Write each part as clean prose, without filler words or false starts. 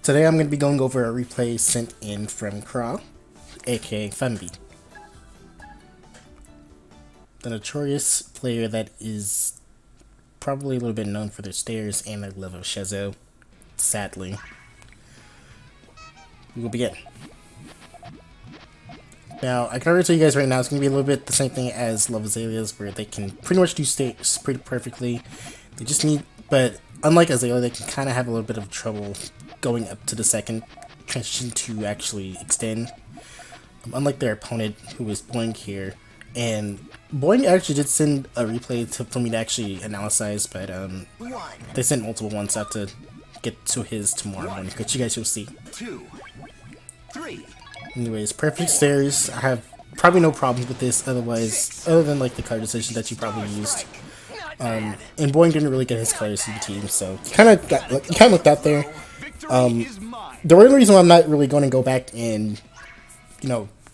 Today I'm going to be going over a replay sent in from Kraa, aka Funby, the notorious player that is probably a little bit known for their stairs and their love of Shazo. Sadly, we will begin. Now, I can already tell you guys right now, it's going to be a little bit the same thing as Love Azaleas, where they can pretty much do stairs pretty perfectly. They just need, but unlike Azalea, they can kind of have a little bit of trouble going up to the second transition to actually extend. Unlike their opponent, who is Boing here. And Boing actually did send a replay for me to actually analyze, but they sent multiple ones out to get to his tomorrow morning, which you guys will see. 2, 3. Anyways, perfect stairs. I have probably no problems with this other than like the card decision that you probably used. And Boing didn't really get his colors in the team, so he kind of looked out there. The only reason why I'm not really going to go back and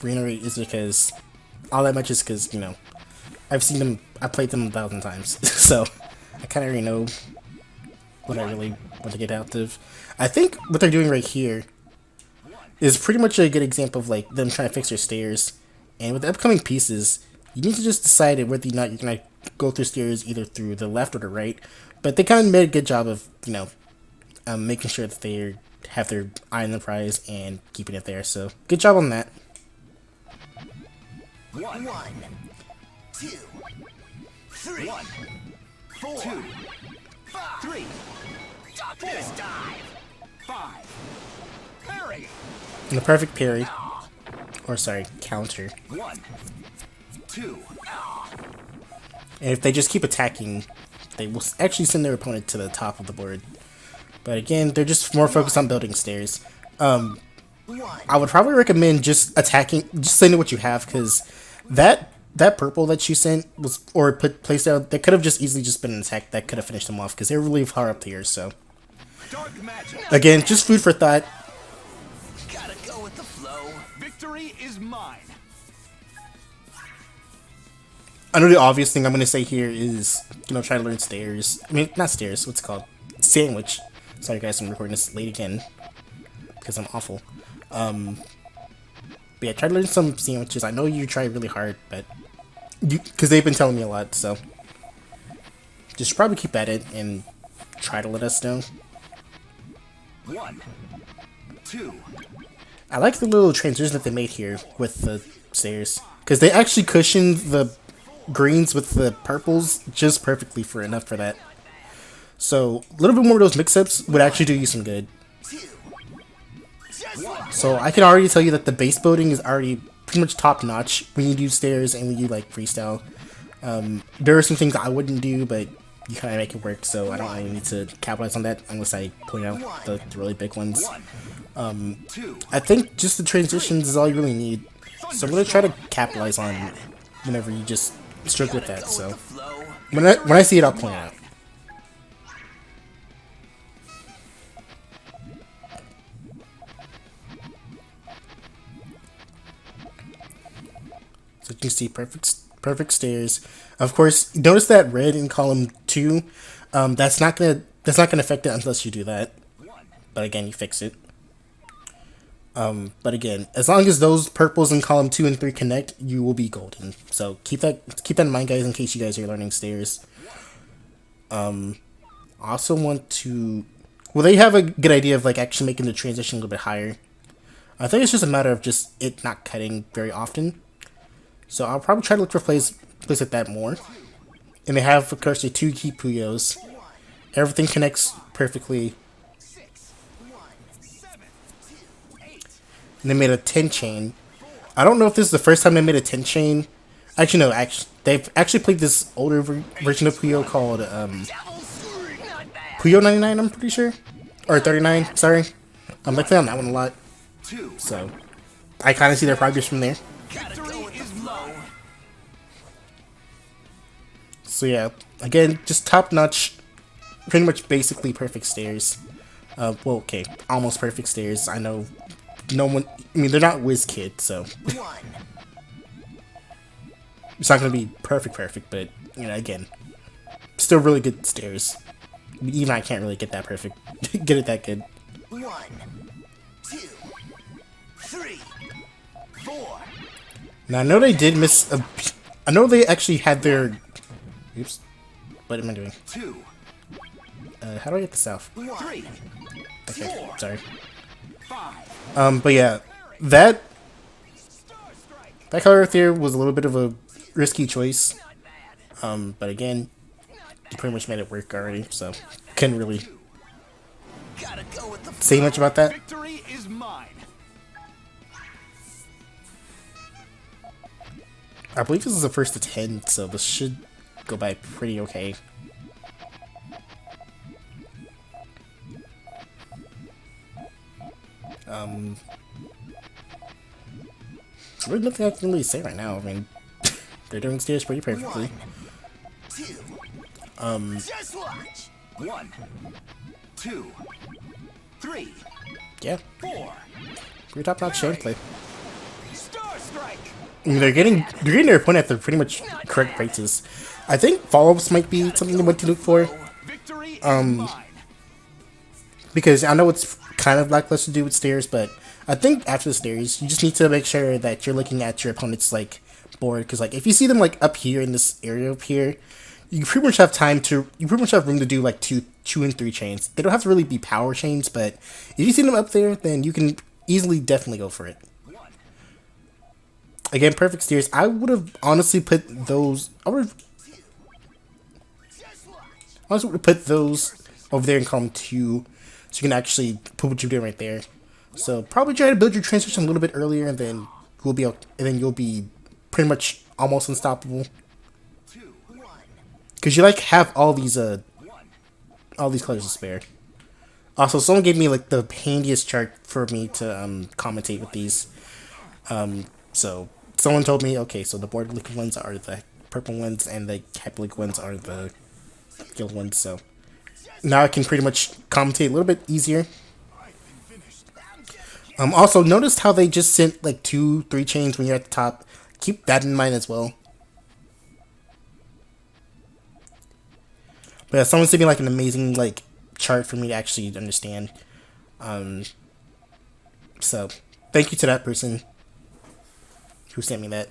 reiterate is because all that much is because I've seen them, I played them 1,000 times, so I kind of already know what I really want to get out of. I think what they're doing right here is pretty much a good example of like them trying to fix their stairs. And with the upcoming pieces, you need to just decide whether or not you're gonna go through stairs either through the left or the right. But they kind of made a good job of making sure that they have their eye on the prize and keeping it there. So good job on that. 1, 2, 3, 4, 2, 3. Doctor's dive. 5. Parry. And the perfect parry, or sorry, counter. 1, 2. And if they just keep attacking, they will actually send their opponent to the top of the board. But again, they're just more focused on building stairs. I would probably recommend just sending what you have, because that purple that you sent was placed out, that could have just easily just been an attack that could have finished them off, because they're really far up here. So again, just food for thought. Gotta go with the flow. Victory is mine. I know the obvious thing I'm going to say here is, try to learn stairs. I mean, not stairs, what's it called? Sandwich. Sorry guys, I'm recording this late again, because I'm awful. But yeah, try to learn some sandwiches. I know you try really hard, but because they've been telling me a lot, so just probably keep at it and try to let us know. 1, 2. I like the little transition that they made here with the stairs, because they actually cushioned the greens with the purples just perfectly enough for that. So a little bit more of those mix-ups would actually do you some good. So I can already tell you that the base building is already pretty much top-notch when you do stairs and when you like freestyle. There are some things I wouldn't do, but you kind of make it work, so I don't really need to capitalize on that unless I point out the really big ones. I think just the transitions is all you really need, so I'm going to try to capitalize on whenever you just struggle with that. So when I see it, I'll point it out. So you can see perfect stairs. Of course, notice that red in column 2. That's not gonna affect it unless you do that. But again, you fix it. But again, as long as those purples in column 2 and 3 connect, you will be golden. So keep that in mind, guys, in case you guys are learning stairs. I also want to. Well, they have a good idea of like actually making the transition a little bit higher. I think it's just a matter of just it not cutting very often. So I'll probably try to look for plays like that more. And they have, of course, the 2 key Puyos. Everything connects perfectly. And they made a 10 chain. I don't know if this is the first time they made a 10 chain. Actually, no. They've actually played this older version of Puyo called Puyo 99, I'm pretty sure. Or 39, sorry. They play on that one a lot. So I kind of see their progress from there. So yeah, again, just top-notch, pretty much basically perfect stairs. Well, okay, almost perfect stairs. I know no one, I mean, they're not WizKid, so it's not going to be perfect, but, again, still really good stairs. Even I can't really get that perfect, get it that good. 1, 2, 3, 4. Now I know they did miss a. I know they actually had their. Oops. What am I doing? 2, How do I get this out? 3, Okay, 4, sorry. 5. But yeah, that color right there was a little bit of a risky choice. But again, you pretty much made it work already, so couldn't really Gotta go with the say much about that. Victory is mine. I believe this is the first to 10, so this should go by pretty okay. There's nothing I can really say right now. I mean, they're doing stairs pretty perfectly. 2. Just watch. 1, 2, 3, Yeah, 4. pretty top-notch gameplay. Star Strike. I mean, they're getting their opponent at the pretty much correct rates. I think follow-ups might be something you want to look for. Victory is mine. Because I know it's kind of lackluster to do with stairs, but I think after the stairs, you just need to make sure that you're looking at your opponent's like board. Because like if you see them like up here in this area up here, you pretty much have time to room to do like two and three chains. They don't have to really be power chains, but if you see them up there, then you can easily definitely go for it. Again, perfect stairs. I would have honestly put those. I would have honestly put those over there in column 2. So you can actually put what you're doing right there. So probably try to build your transition a little bit earlier, and then you'll be pretty much almost unstoppable. Because you like have all these colors to spare. Also, someone gave me like the handiest chart for me to commentate with these. So someone told me, okay, so the board looking ones are the purple ones, and the cap looking ones are the yellow ones. So now I can pretty much commentate a little bit easier. Also, noticed how they just sent like 2-3 chains when you're at the top. Keep that in mind as well. But yeah, someone sent me like an amazing like chart for me to actually understand. So thank you to that person who sent me that.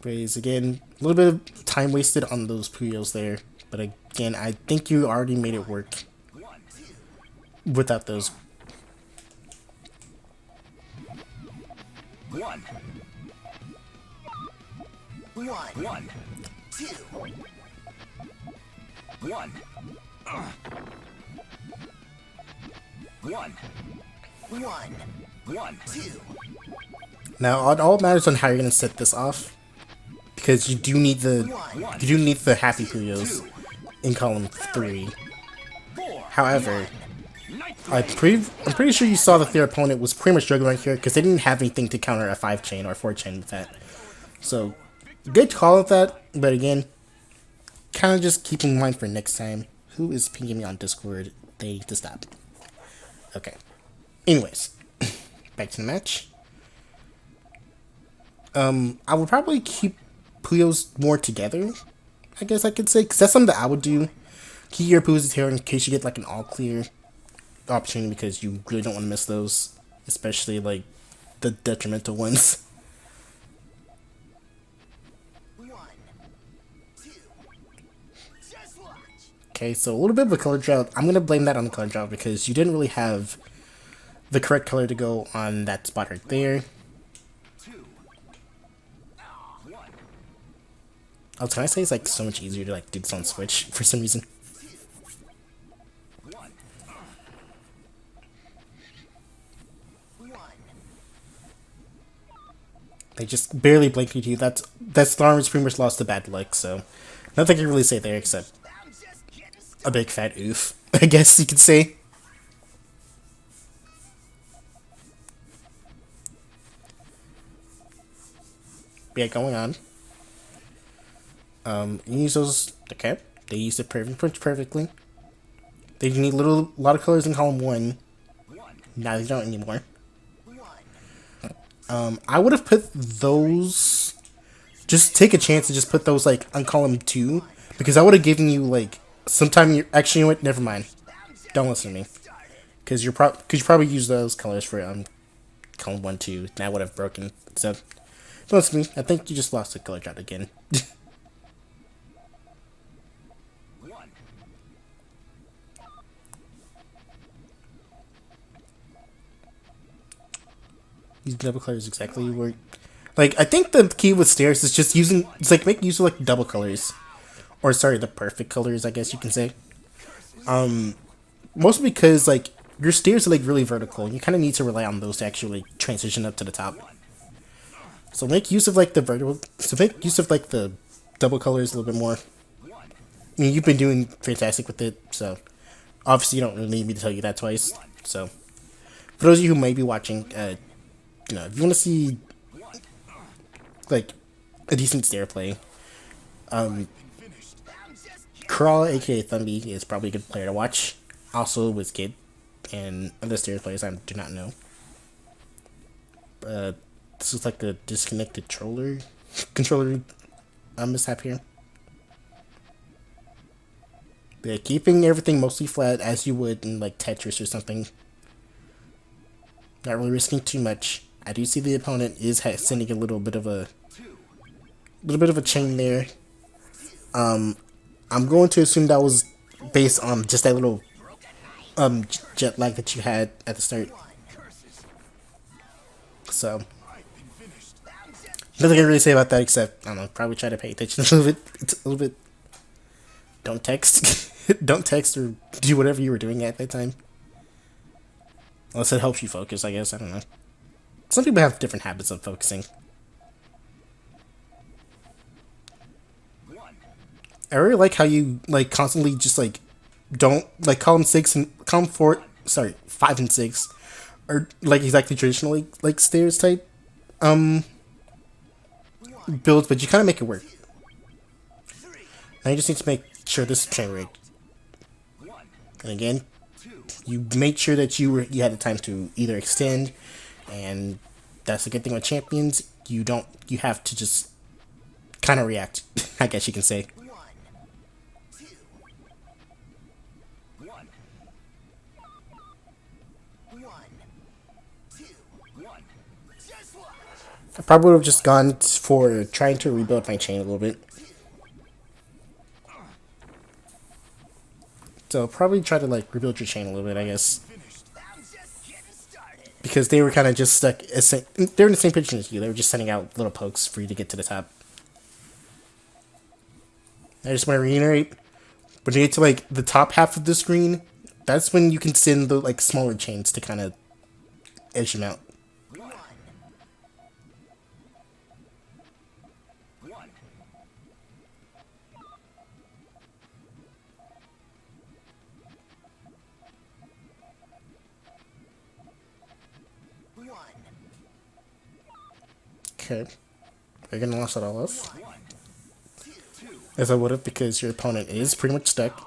Praise again. A little bit of time wasted on those Puyos there, but again, I think you already made it work without those. 1, 2, 1, 2. Now, it all matters on how you're gonna set this off, because you do need the happy Puyos in column 3. However, I'm pretty sure you saw that their opponent was pretty much struggling right here because they didn't have anything to counter a 5 chain or 4 chain with that. So, good call with that, but again, kind of just keep in mind for next time. Who is pinging me on Discord? They need to stop. Okay. Anyways, back to the match. I would probably keep Puyos more together, I guess I could say, because that's something that I would do. Keep your Puyos here in case you get like an all clear opportunity, because you really don't want to miss those, especially like the detrimental ones. Okay, so a little bit of a color drought. I'm gonna blame that on the color drought because you didn't really have the correct color to go on that spot right there. Oh, can I say it's like so much easier to like do this on Switch for some reason? They just barely blinked at you. That storm is pretty much lost to bad luck, so nothing I can really say there except a big fat oof, I guess you could say. Yeah, going on. You use those. Okay, they used it perfectly. They need a lot of colors in column 1. Now they don't anymore. I would have put those just take a chance and just put those like on column 2, because I would have given you like sometime you actually, you know what, never mind. Don't listen to me, because you probably use those colors for column 1, 2. And that would have broken. So don't listen to me. I think you just lost the color chart again. These double colors exactly where, like, I think the key with stairs is just using, it's like make use of like double colors, or sorry, the perfect colors, I guess you can say. Mostly because like your stairs are like really vertical, and you kind of need to rely on those to actually transition up to the top. So make use of like the vertical, so make use of like the double colors a little bit more. I mean, you've been doing fantastic with it, so obviously you don't really need me to tell you that twice. So for those of you who may be watching, you know, if you want to see like a decent stair play, Kraa, aka Thumby, is probably a good player to watch. Also WizKid and other stair players I do not know. This is like a disconnected controller mishap here. But yeah, keeping everything mostly flat as you would in like Tetris or something. Not really risking too much. I do see the opponent is sending a little bit of a chain there. I'm going to assume that was based on just that little jet lag that you had at the start. So nothing I can really say about that except I don't know, probably try to pay attention a little bit. It's a little bit. Don't text, don't text or do whatever you were doing at that time. Unless it helps you focus, I guess. I don't know. Some people have different habits of focusing. I really like how you like constantly just like don't like column 6 and column 4, sorry, 5 and 6 are like exactly traditionally like stairs type builds, but you kind of make it work. And you just need to make sure this is chain rigged. And again, you made sure that you had the time to either extend, and that's the good thing with champions. You have to just kind of react, I guess you can say. I probably would have just gone for trying to rebuild my chain a little bit. So probably try to like rebuild your chain a little bit, I guess. Because they were kind of just stuck, they're in the same position as you, they were just sending out little pokes for you to get to the top. I just want to reiterate, when you get to like the top half of the screen, that's when you can send the like smaller chains to kind of edge them out. Okay, you're gonna lost it all off. As I would have, because your opponent is pretty much stuck.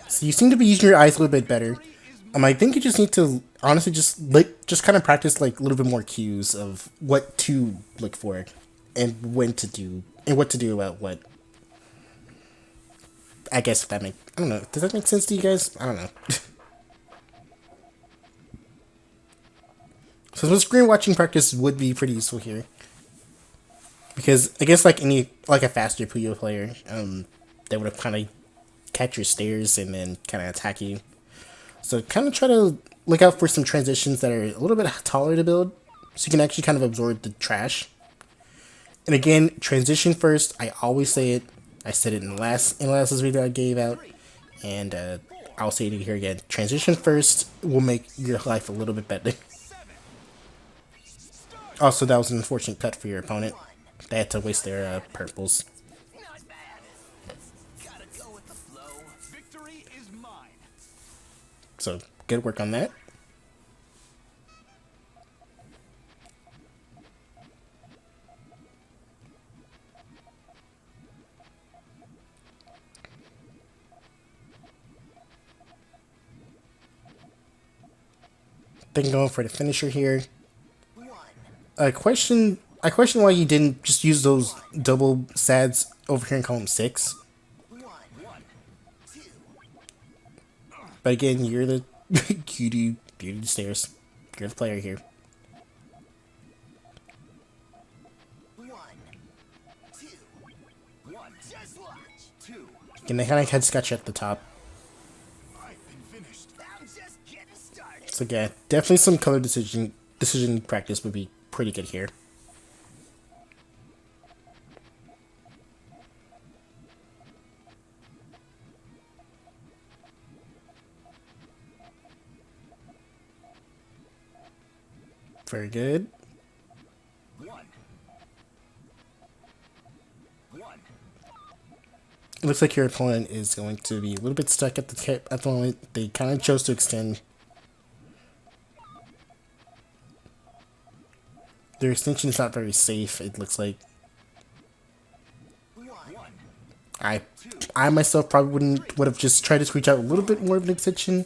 So you seem to be using your eyes a little bit better. I think you just need to honestly just kind of practice like a little bit more cues of what to look for, and when to do, and what to do about what. I guess if that I don't know. Does that make sense to you guys? I don't know. So some screen watching practice would be pretty useful here, because I guess like a faster Puyo player, they would have kind of catch your stairs and then kind of attack you. So kind of try to look out for some transitions that are a little bit taller to build, so you can actually kind of absorb the trash. And again, transition first. I always say it. I said it in the last video I gave out, and I'll say it here again. Transition first will make your life a little bit better. Also, that was an unfortunate cut for your opponent. They had to waste their purples. So, good work on that. Then going for the finisher here. I question why you didn't just use those double sads over here in column 6. But again, you're the cutie beauty stairs. You're the player here. And they kind of head sketch at the top. So yeah, definitely some color decision practice would be pretty good here. Very good. It looks like your opponent is going to be a little bit stuck at the tip at the moment. They kind of chose to extend. Their extension is not very safe, it looks like. I myself probably would have just tried to squeeze out a little bit more of an extension,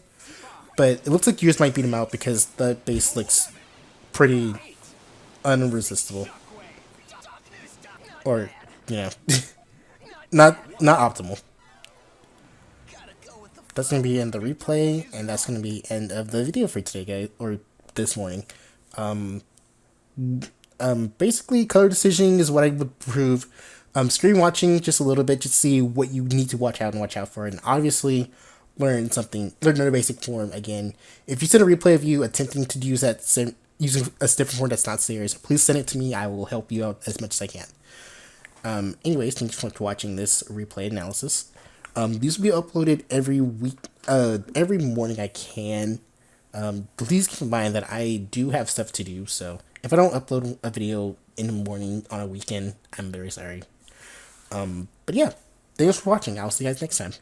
but it looks like yours might beat him out because the base looks pretty unresistible. Or, you know, not optimal. That's going to be end of the replay, and that's going to be end of the video for today, guys, or this morning. Basically, color decisioning is what I would prove. Screen watching just a little bit, just see what you need to watch out for, and obviously learn another basic form again. If you send a replay of you attempting to use using a different form that's not serious, please send it to me. I will help you out as much as I can. Anyways, thanks for watching this replay analysis. These will be uploaded every week, every morning I can. Please keep in mind that I do have stuff to do, so if I don't upload a video in the morning on a weekend, I'm very sorry. But yeah, thanks for watching. I'll see you guys next time.